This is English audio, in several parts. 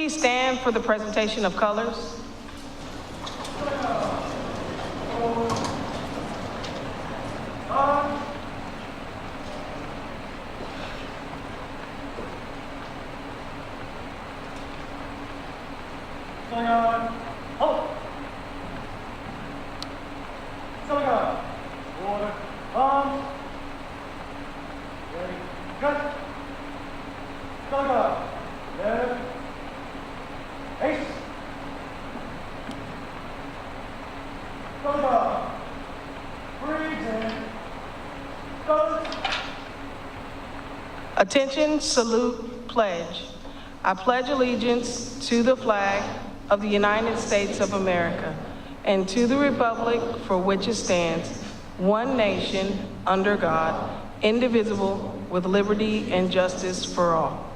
Please stand for the presentation of colors. Attention, salute, pledge. I pledge allegiance to the flag of the United States of America and to the republic for which it stands, one nation, under God, indivisible, with liberty and justice for all.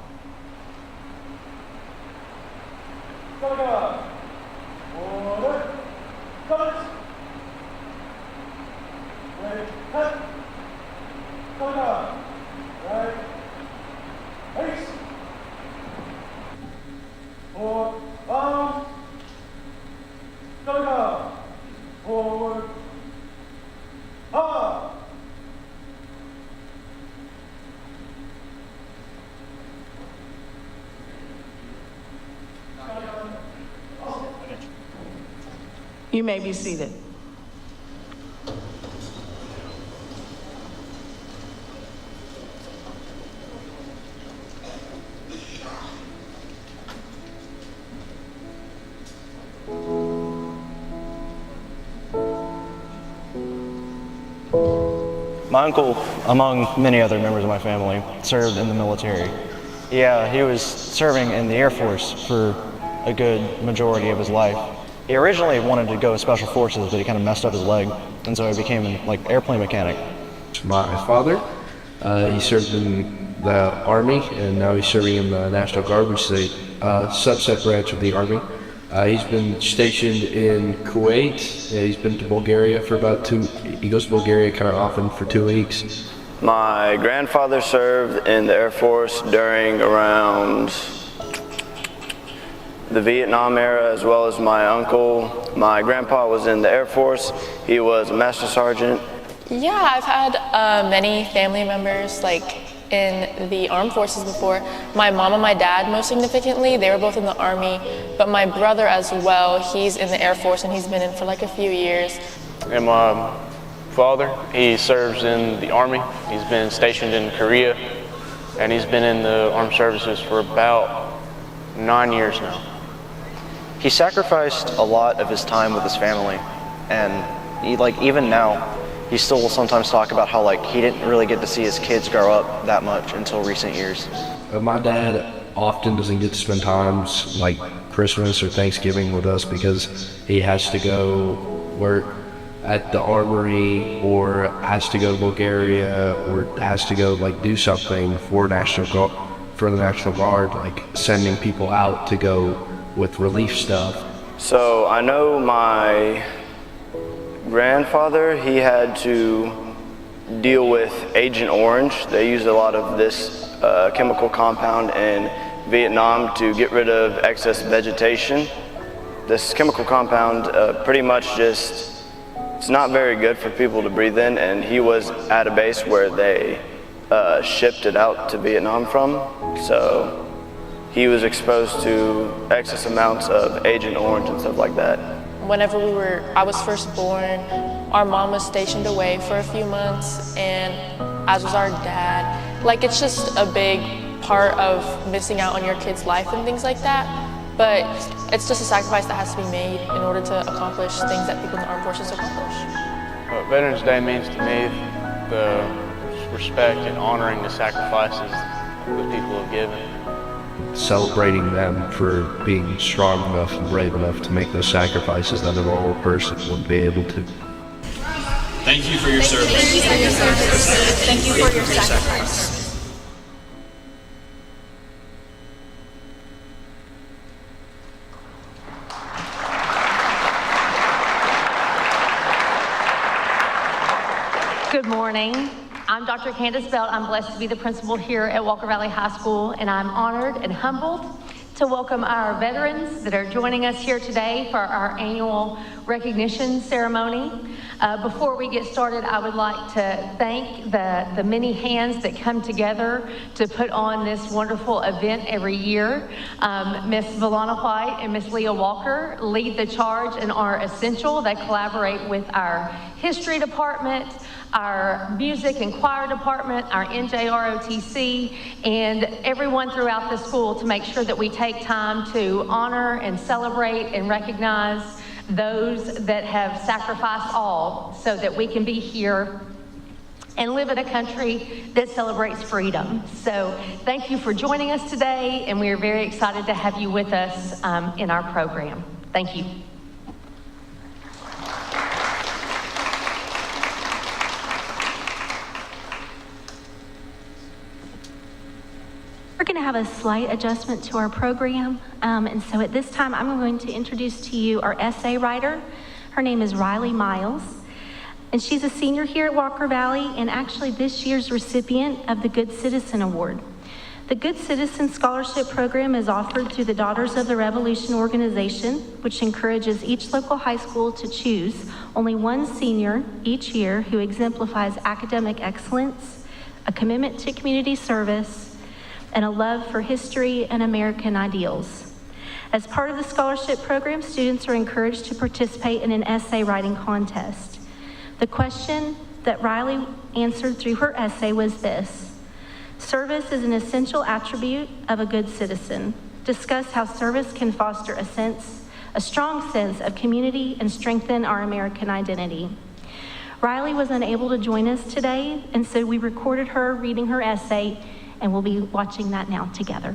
You may be seated. My uncle, among many other members of my family, served in the military. Yeah, he was serving in the Air Force for a good majority of his life. He originally wanted to go with Special Forces, but he kind of messed up his leg, and so he became an airplane mechanic. My father, he served in the Army, and now he's serving in the National Guard, which is a subset branch of the Army. He's been stationed in Kuwait. He's been to Bulgaria for he goes to Bulgaria kind of often for 2 weeks. My grandfather served in the Air Force during around the Vietnam era, as well as my uncle. My grandpa was in the Air Force. He was a master sergeant. Yeah, I've had many family members in the armed forces before. My mom and my dad, most significantly, they were both in the Army, but my brother as well, he's in the Air Force and he's been in for a few years. And my father, he serves in the Army. He's been stationed in Korea, and he's been in the armed services for about 9 years now. He sacrificed a lot of his time with his family, and he, even now, he still will sometimes talk about how he didn't really get to see his kids grow up that much until recent years. My dad often doesn't get to spend times like Christmas or Thanksgiving with us because he has to go work at the armory, or has to go to Bulgaria, or has to go do something for the National Guard, sending people out to go with relief stuff. So I know my grandfather, he had to deal with Agent Orange. They used a lot of this chemical compound in Vietnam to get rid of excess vegetation. This chemical compound pretty much it's not very good for people to breathe in, and he was at a base where they shipped it out to Vietnam from. So he was exposed to excess amounts of Agent Orange and stuff like that. Whenever I was first born, our mom was stationed away for a few months, and as was our dad. It's just a big part of missing out on your kid's life and things like that, but it's just a sacrifice that has to be made in order to accomplish things that people in the armed forces accomplish. What Veterans Day means to me, the respect and honoring the sacrifices that people have given. Celebrating them for being strong enough and brave enough to make those sacrifices that a normal person wouldn't be able to. Thank you for your service. Thank you for your service. Thank you for your sacrifice. Good morning. I'm Dr. Candace Belt. I'm blessed to be the principal here at Walker Valley High School, and I'm honored and humbled to welcome our veterans that are joining us here today for our annual recognition ceremony. Before we get started, I would like to thank the many hands that come together to put on this wonderful event every year. Ms. Valana White and Ms. Leah Walker lead the charge and are essential. They collaborate with our history department, our music and choir department, our NJROTC, and everyone throughout the school to make sure that we take time to honor and celebrate and recognize those that have sacrificed all so that we can be here and live in a country that celebrates freedom. So thank you for joining us today, and we are very excited to have you with us in our program. Thank you. We're going to have a slight adjustment to our program, and so at this time I'm going to introduce to you our essay writer. Her name is Riley Miles, and she's a senior here at Walker Valley and actually this year's recipient of the Good Citizen Award. The Good Citizen Scholarship Program is offered through the Daughters of the Revolution organization, which encourages each local high school to choose only one senior each year who exemplifies academic excellence, a commitment to community service, and a love for history and American ideals. As part of the scholarship program, students are encouraged to participate in an essay writing contest. The question that Riley answered through her essay was this: service is an essential attribute of a good citizen. Discuss how service can foster a strong sense of community and strengthen our American identity. Riley was unable to join us today, and so we recorded her reading her essay, and we'll be watching that now together.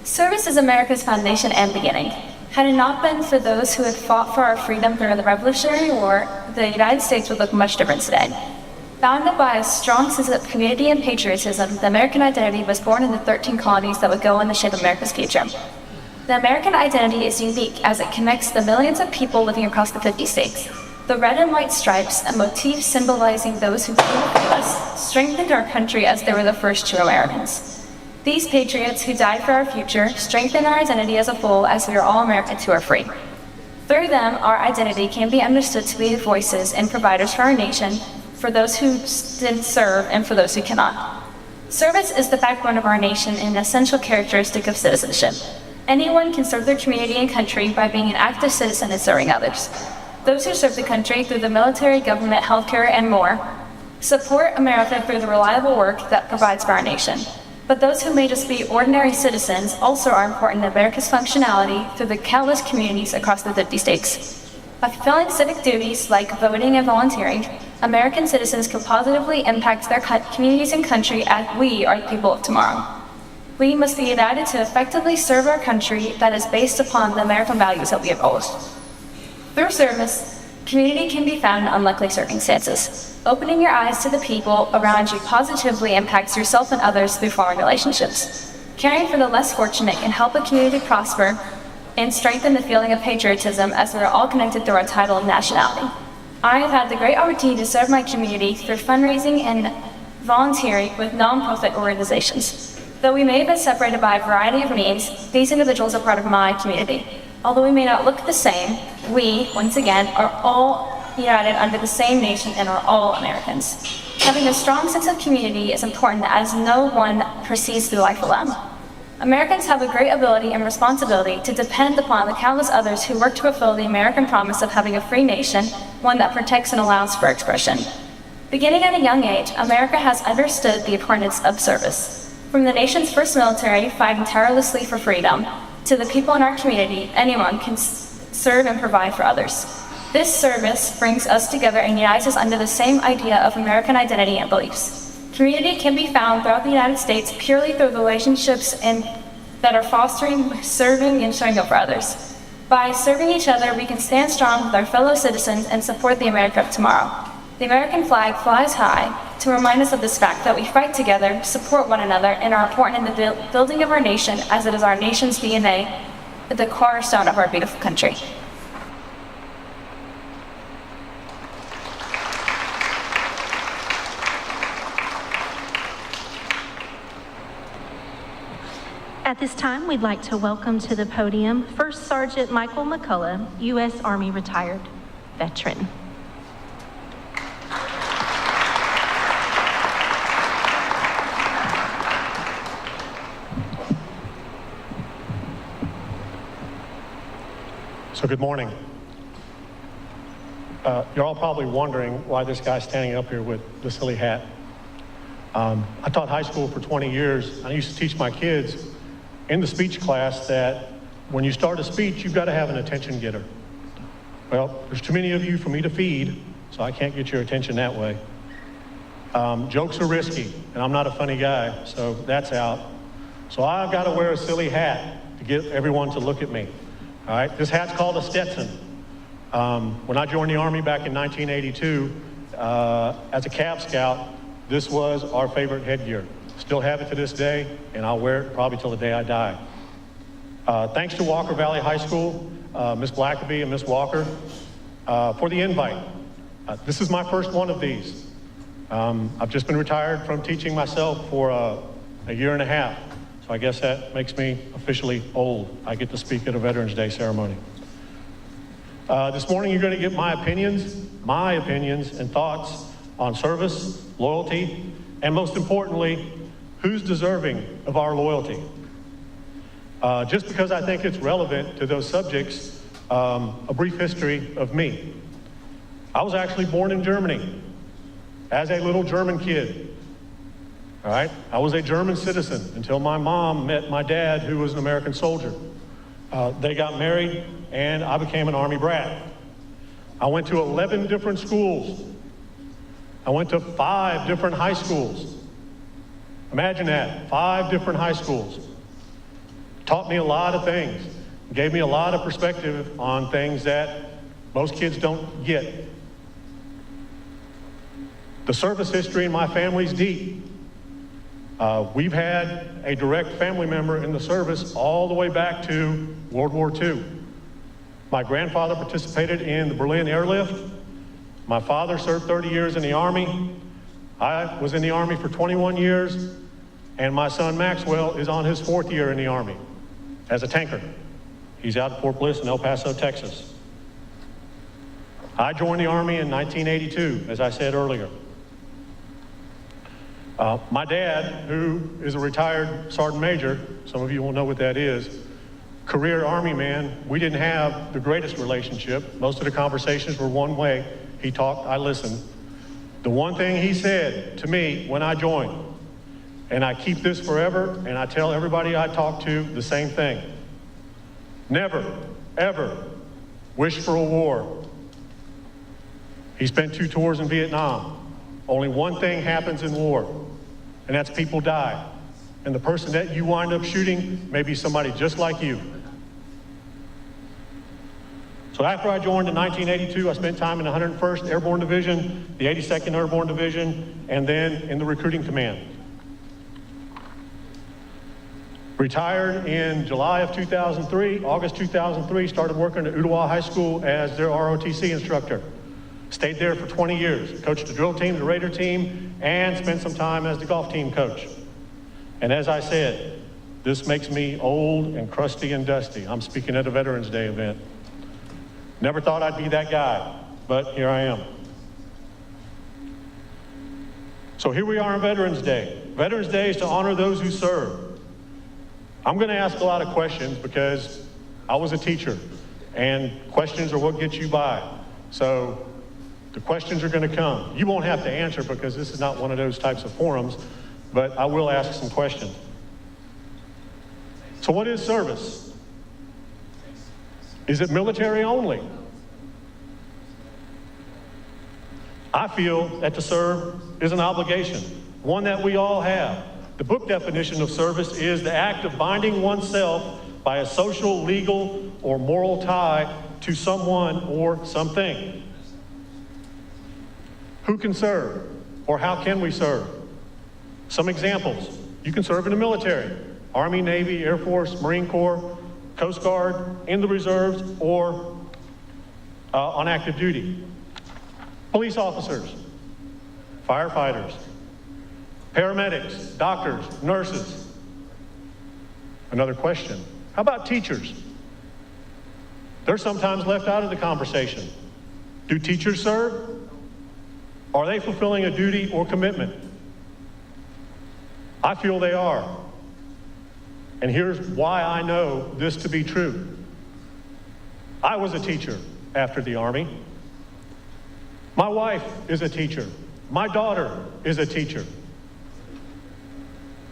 Service is America's foundation and beginning. Had it not been for those who had fought for our freedom during the Revolutionary War, the United States would look much different today. Founded by a strong sense of community and patriotism, the American identity was born in the 13 colonies that would go on to shape America's future. The American identity is unique as it connects the millions of people living across the 50 states. The red and white stripes, a motif symbolizing those who came before us, strengthened our country as they were the first true Americans. These patriots who died for our future strengthen our identity as a whole as we are all Americans who are free. Through them, our identity can be understood to be the voices and providers for our nation, for those who did serve and for those who cannot. Service is the backbone of our nation and an essential characteristic of citizenship. Anyone can serve their community and country by being an active citizen and serving others. Those who serve the country through the military, government, healthcare, and more support America through the reliable work that provides for our nation. But those who may just be ordinary citizens also are important in America's functionality through the countless communities across the 50 states. By fulfilling civic duties like voting and volunteering, American citizens can positively impact their communities and country as we are the people of tomorrow. We must be united to effectively serve our country that is based upon the American values that we uphold. Through service, community can be found in unlikely circumstances. Opening your eyes to the people around you positively impacts yourself and others through forming relationships. Caring for the less fortunate can help a community prosper and strengthen the feeling of patriotism as we are all connected through our title and nationality. I have had the great opportunity to serve my community through fundraising and volunteering with nonprofit organizations. Though we may have been separated by a variety of means, these individuals are part of my community. Although we may not look the same, we, once again, are all united under the same nation and are all Americans. Having a strong sense of community is important as no one proceeds through life alone. Americans have a great ability and responsibility to depend upon the countless others who work to fulfill the American promise of having a free nation, one that protects and allows for expression. Beginning at a young age, America has understood the importance of service. From the nation's first military fighting tirelessly for freedom, to the people in our community, anyone can serve and provide for others. This service brings us together and unites us under the same idea of American identity and beliefs. Community can be found throughout the United States purely through the relationships that are fostering, serving, and showing up for others. By serving each other, we can stand strong with our fellow citizens and support the America of tomorrow. The American flag flies high to remind us of this fact that we fight together, support one another, and are important in the building of our nation as it is our nation's DNA, the cornerstone of our beautiful country. At this time, we'd like to welcome to the podium First Sergeant Michael McCullough, U.S. Army retired veteran. So good morning. You're all probably wondering why this guy's standing up here with the silly hat. I taught high school for 20 years. I used to teach my kids in the speech class that when you start a speech, you've got to have an attention getter. Well, there's too many of you for me to feed, so I can't get your attention that way. Jokes are risky, and I'm not a funny guy, so that's out. So I've got to wear a silly hat to get everyone to look at me. All right, this hat's called a Stetson. When I joined the Army back in 1982, as a Cab Scout, this was our favorite headgear. Still have it to this day, and I'll wear it probably till the day I die. Thanks to Walker Valley High School, Miss Blackaby and Miss Walker, for the invite. This is my first one of these. I've just been retired from teaching myself for a year and a half. So I guess that makes me officially old. I get to speak at a Veterans Day ceremony. This morning you're going to get my opinions and thoughts on service, loyalty, and most importantly, who's deserving of our loyalty. Just because I think it's relevant to those subjects, a brief history of me. I was actually born in Germany as a little German kid. All right, I was a German citizen until my mom met my dad, who was an American soldier. They got married, and I became an Army brat. I went to 11 different schools. I went to 5 different high schools. Imagine that, 5 different high schools. Taught me a lot of things, gave me a lot of perspective on things that most kids don't get. The service history in my family's deep. We've had a direct family member in the service all the way back to World War II. My grandfather participated in the Berlin airlift. My father served 30 years in the Army. I was in the Army for 21 years, and my son Maxwell is on his 4th year in the Army as a tanker. He's out at Fort Bliss in El Paso, Texas. I joined the Army in 1982, as I said earlier. My dad, who is a retired sergeant major, some of you will know what that is, career Army man, we didn't have the greatest relationship. Most of the conversations were one way. He talked, I listened. The one thing he said to me when I joined, and I keep this forever, and I tell everybody I talk to the same thing. Never, ever wish for a war. He spent 2 tours in Vietnam. Only one thing happens in war, and that's people die. And the person that you wind up shooting may be somebody just like you. So after I joined in 1982, I spent time in the 101st Airborne Division, the 82nd Airborne Division, and then in the Recruiting Command. Retired in July of 2003, August 2003, started working at Ottawa High School as their ROTC instructor. Stayed there for 20 years, coached the drill team, the Raider team, and spent some time as the golf team coach. And as I said, this makes me old and crusty and dusty. I'm speaking at a Veterans Day event. Never thought I'd be that guy, but here I am. So here we are on Veterans Day. Veterans Day is to honor those who serve. I'm going to ask a lot of questions because I was a teacher, and questions are what gets you by. So the questions are going to come. You won't have to answer because this is not one of those types of forums, but I will ask some questions. So what is service? Is it military only? I feel that to serve is an obligation, one that we all have. The book definition of service is the act of binding oneself by a social, legal, or moral tie to someone or something. Who can serve, or how can we serve? Some examples. You can serve in the military, Army, Navy, Air Force, Marine Corps, Coast Guard, in the reserves, or on active duty. Police officers, firefighters, paramedics, doctors, nurses. Another question, how about teachers? They're sometimes left out of the conversation. Do teachers serve? Are they fulfilling a duty or commitment? I feel they are. And here's why I know this to be true. I was a teacher after the Army. My wife is a teacher. My daughter is a teacher.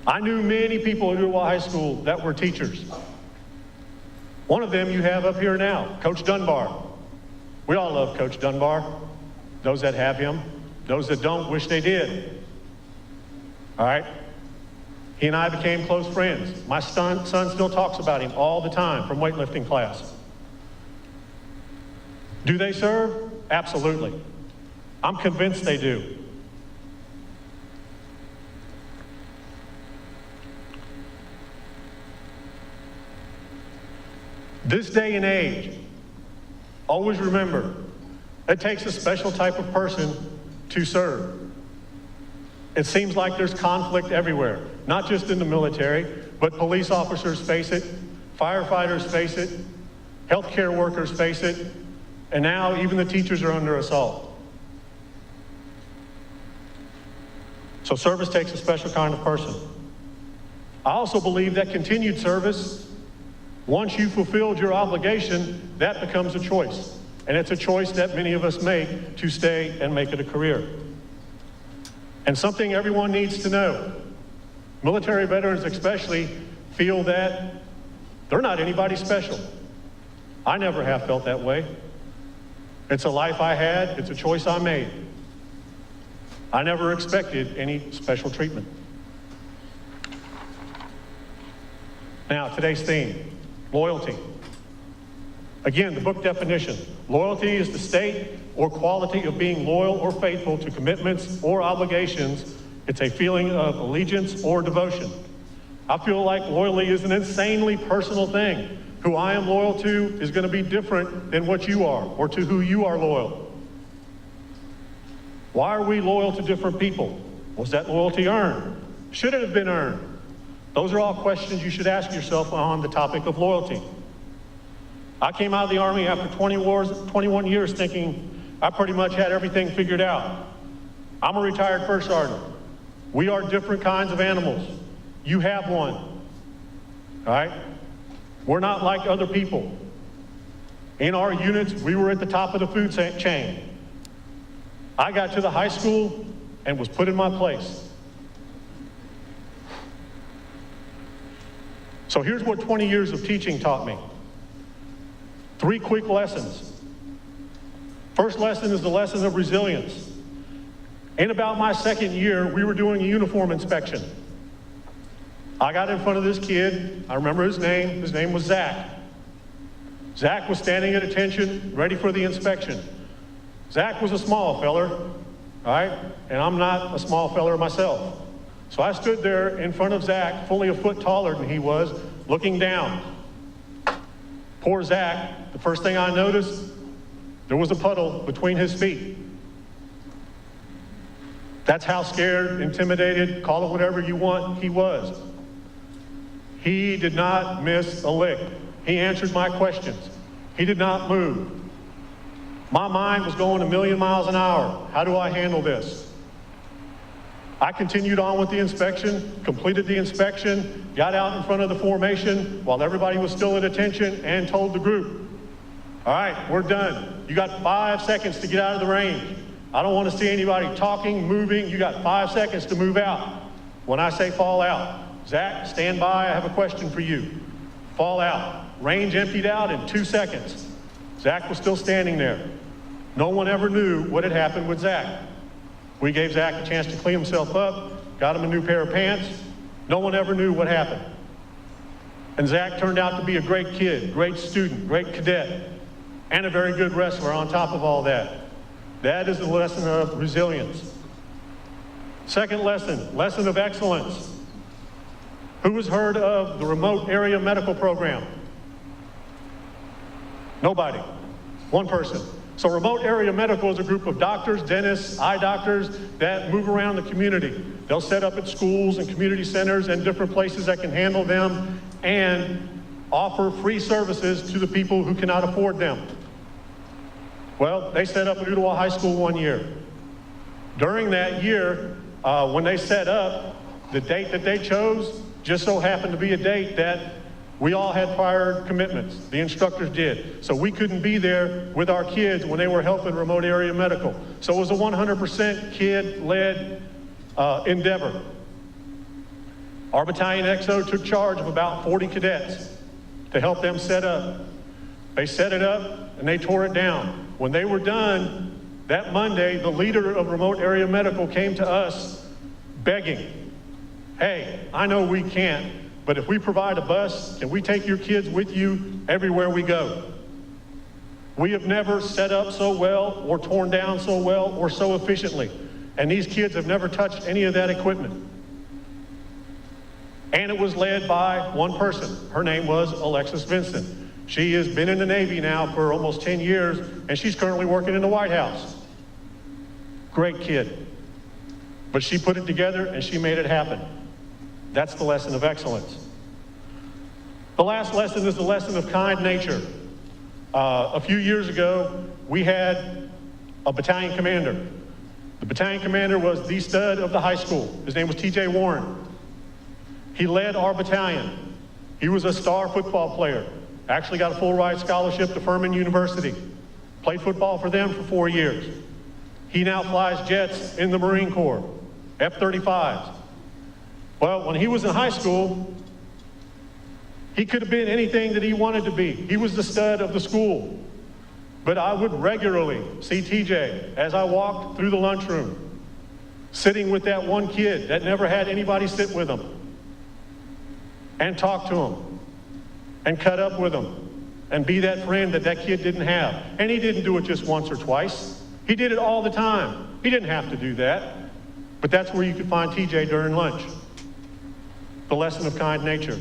I knew many people at Uwa High School that were teachers. One of them you have up here now, Coach Dunbar. We all love Coach Dunbar. Those that have him, those that don't wish they did. All right? He and I became close friends. My son still talks about him all the time from weightlifting class. Do they serve? Absolutely. I'm convinced they do. This day and age, always remember, it takes a special type of person to serve. It seems like there's conflict everywhere, not just in the military, but police officers face it, firefighters face it, healthcare workers face it, and now even the teachers are under assault. So service takes a special kind of person. I also believe that continued service, once you've fulfilled your obligation, that becomes a choice. And it's a choice that many of us make to stay and make it a career. And something everyone needs to know, military veterans especially feel that they're not anybody special. I never have felt that way. It's a life I had, it's a choice I made. I never expected any special treatment. Now, today's theme, loyalty. Again, the book definition. Loyalty is the state or quality of being loyal or faithful to commitments or obligations. It's a feeling of allegiance or devotion. I feel like loyalty is an insanely personal thing. Who I am loyal to is going to be different than what you are or to who you are loyal. Why are we loyal to different people? Was that loyalty earned? Should it have been earned? Those are all questions you should ask yourself on the topic of loyalty. I came out of the Army after 21 years thinking I pretty much had everything figured out. I'm a retired first sergeant. We are different kinds of animals. You have one, all right? We're not like other people. In our units, we were at the top of the food chain. I got to the high school and was put in my place. So here's what 20 years of teaching taught me. 3 quick lessons. First lesson is the lesson of resilience. In about my second year, we were doing a uniform inspection. I got in front of this kid. I remember his name. His name was Zach. Zach was standing at attention, ready for the inspection. Zach was a small feller, all right? And I'm not a small feller myself. So I stood there in front of Zach, fully a foot taller than he was, looking down. Poor Zach, the first thing I noticed, there was a puddle between his feet. That's how scared, intimidated, call it whatever you want, he was. He did not miss a lick. He answered my questions. He did not move. My mind was going a million miles an hour. How do I handle this? I continued on with the inspection, completed the inspection, got out in front of the formation while everybody was still at attention and told the group, all right, we're done. You got 5 seconds to get out of the range. I don't want to see anybody talking, moving. You got 5 seconds to move out. When I say fall out, Zach, stand by, I have a question for you. Fall out. Range emptied out in 2 seconds. Zach was still standing there. No one ever knew what had happened with Zach. We gave Zach a chance to clean himself up, got him a new pair of pants. No one ever knew what happened. And Zach turned out to be a great kid, great student, great cadet, and a very good wrestler on top of all that. That is the lesson of resilience. Second lesson, lesson of excellence. Who has heard of the remote area medical program? Nobody. One person. So remote area medical is a group of doctors, dentists, eye doctors that move around the community. They'll set up at schools and community centers and different places that can handle them, and offer free services to the people who cannot afford them. Well, they set up Ooltewah High School one year. During that year, when they set up, the date that they chose just so happened to be a date that we all had prior commitments. The instructors did. So we couldn't be there with our kids when they were helping remote area medical. So it was a 100% kid-led endeavor. Our battalion XO took charge of about 40 cadets to help them set up. They set it up and they tore it down. When they were done, that Monday, the leader of remote area medical came to us begging, hey, I know we can't, but if we provide a bus, can we take your kids with you everywhere we go? We have never set up so well or torn down so well or so efficiently. And these kids have never touched any of that equipment. And it was led by one person. Her name was Alexis Vincent. She has been in the Navy now for almost 10 years, and she's currently working in the White House. Great kid. But she put it together and she made it happen. That's the lesson of excellence. The last lesson is the lesson of kind nature. A few years ago, we had a battalion commander. The battalion commander was the stud of the high school. His name was T.J. Warren. He led our battalion. He was a star football player. Actually got a full ride scholarship to Furman University. Played football for them for 4 years. He now flies jets in the Marine Corps, F-35s. Well, when he was in high school, he could have been anything that he wanted to be. He was the stud of the school. But I would regularly see TJ as I walked through the lunchroom, sitting with that one kid that never had anybody sit with him, and talk to him, and cut up with him, and be that friend that that kid didn't have. And he didn't do it just once or twice. He did it all the time. He didn't have to do that. But that's where you could find TJ during lunch. The lesson of kind nature.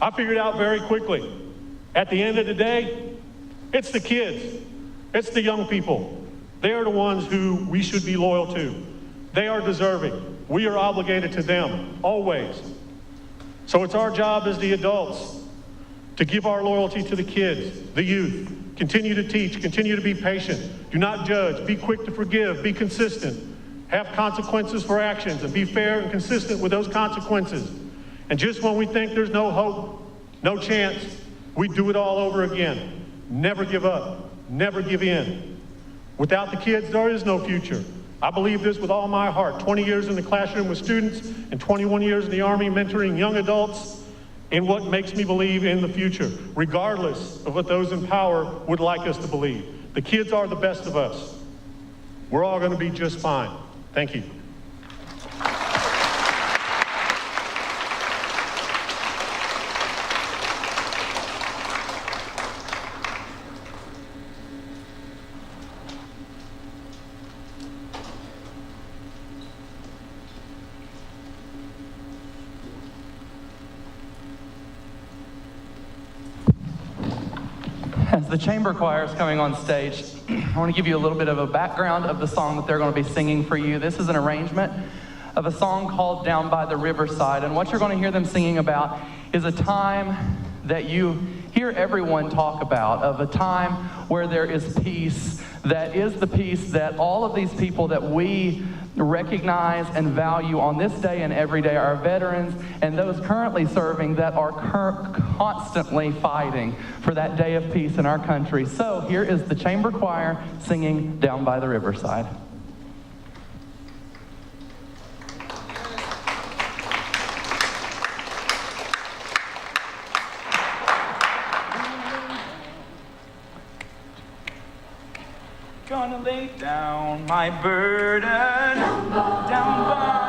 I figured out very quickly, at the end of the day, it's the kids. It's the young people. They are the ones who we should be loyal to. They are deserving. We are obligated to them, always. So it's our job as the adults to give our loyalty to the kids, the youth. Continue to teach, continue to be patient. Do not judge, be quick to forgive, be consistent. Have consequences for actions and be fair and consistent with those consequences. And just when we think there's no hope, no chance, we do it all over again. Never give up, never give in. Without the kids, there is no future. I believe this with all my heart. 20 years in the classroom with students and 21 years in the Army mentoring young adults in what makes me believe in the future, regardless of what those in power would like us to believe. The kids are the best of us. We're all going to be just fine. Thank you. As the chamber choir is coming on stage, I want to give you a little bit of a background of the song that they're going to be singing for you. This is an arrangement of a song called Down by the Riverside. And what you're going to hear them singing about is a time that you hear everyone talk about, of a time where there is peace, that is the peace that all of these people that we recognize and value on this day and every day, our veterans and those currently serving that are constantly fighting for that day of peace in our country. So here is the chamber choir singing Down by the Riverside. Gonna lay down my burden down by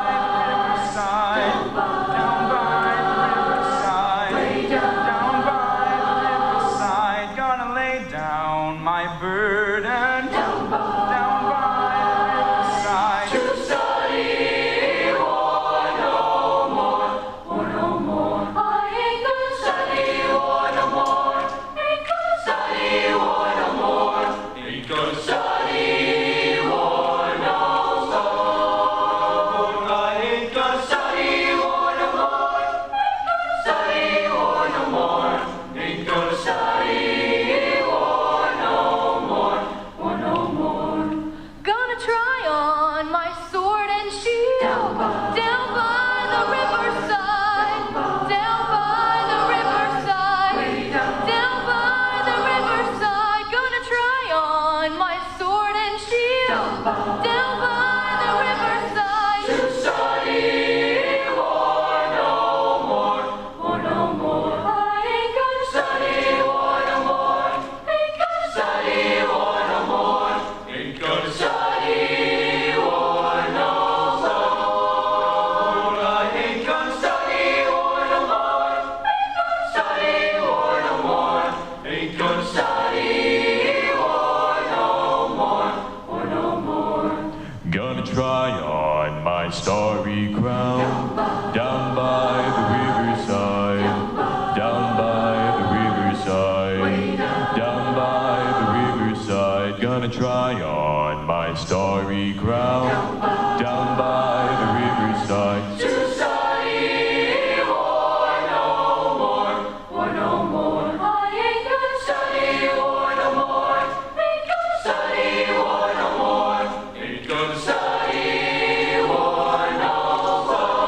the riverside, down by the riverside, down by the riverside. Gonna lay down my burden down by the riverside. To study war no more. I ain't gonna study war no more. Ain't gonna study war no more. Ain't gonna study. gonna try on my starry crown down by the riverside to study war no more. I ain't gonna study war no more. Ain't gonna study war no more. Ain't gonna study war no more.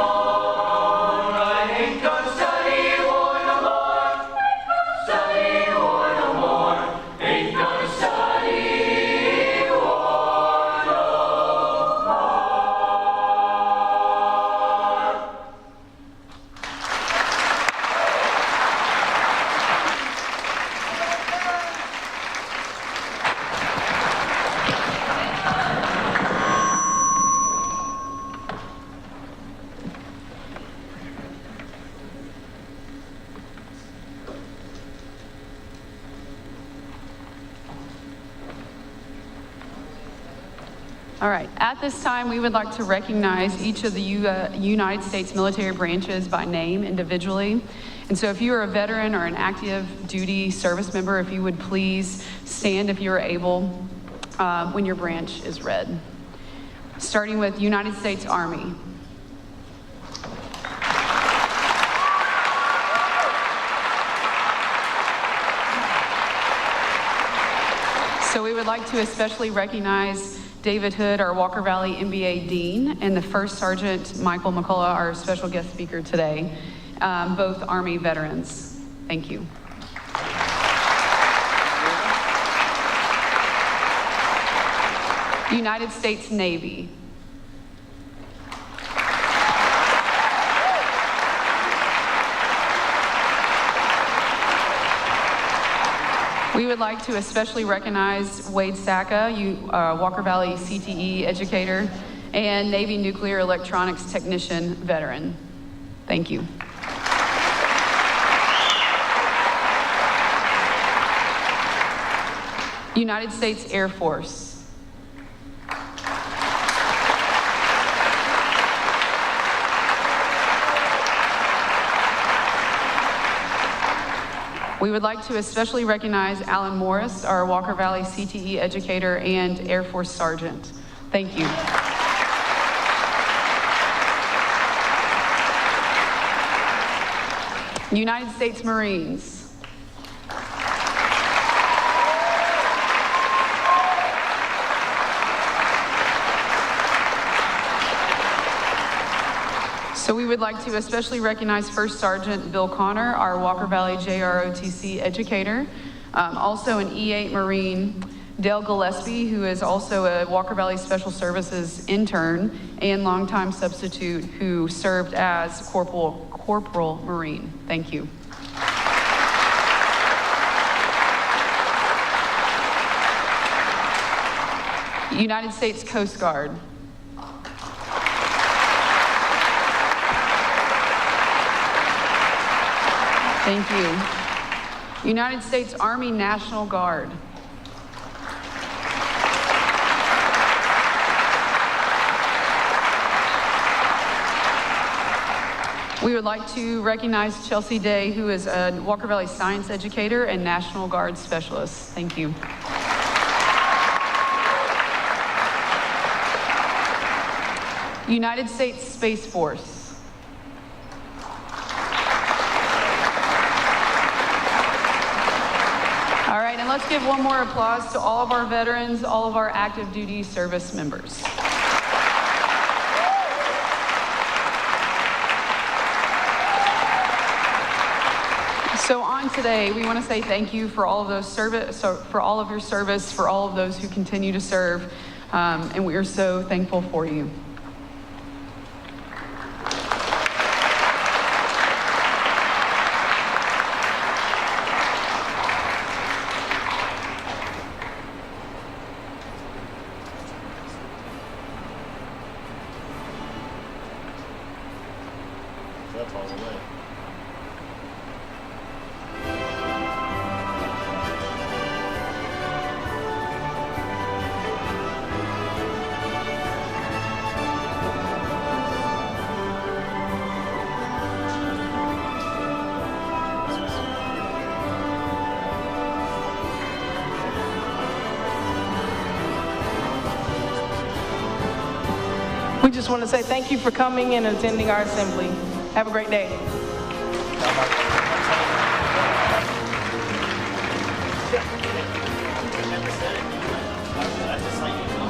I ain't gonna study war no more. Ain't gonna study war no more. Ain't gonna study war no more. All right, at this time, we would like to recognize each of the United States military branches by name individually. And so if you are a veteran or an active duty service member, if you would please stand if you are able when your branch is read. Starting with United States Army. So we would like to especially recognize David Hood, our Walker Valley MBA Dean, and the First Sergeant Michael McCullough, our special guest speaker today, both Army veterans. Thank you. United States Navy. We would like to especially recognize Wade Sacca, Walker Valley CTE educator and Navy nuclear electronics technician veteran. Thank you. United States Air Force. We would like to especially recognize Alan Morris, our Walker Valley CTE educator and Air Force Sergeant. Thank you. United States Marines. So we would like to especially recognize First Sergeant Bill Connor, our Walker Valley JROTC educator, also an E8 Marine, Dale Gillespie, who is also a Walker Valley Special Services intern and longtime substitute who served as Corporal Marine. Thank you. United States Coast Guard. Thank you. United States Army National Guard. We would like to recognize Chelsea Day, who is a Walker Valley Science educator and National Guard specialist. Thank you. United States Space Force. All right, and let's give one more applause to all of our veterans, all of our active duty service members. So on today, we want to say thank you for all of those for all of your service, for all of those who continue to serve, and we are so thankful for you. That's all the way. just want to say thank you for coming and attending our assembly. Have a great day. I just like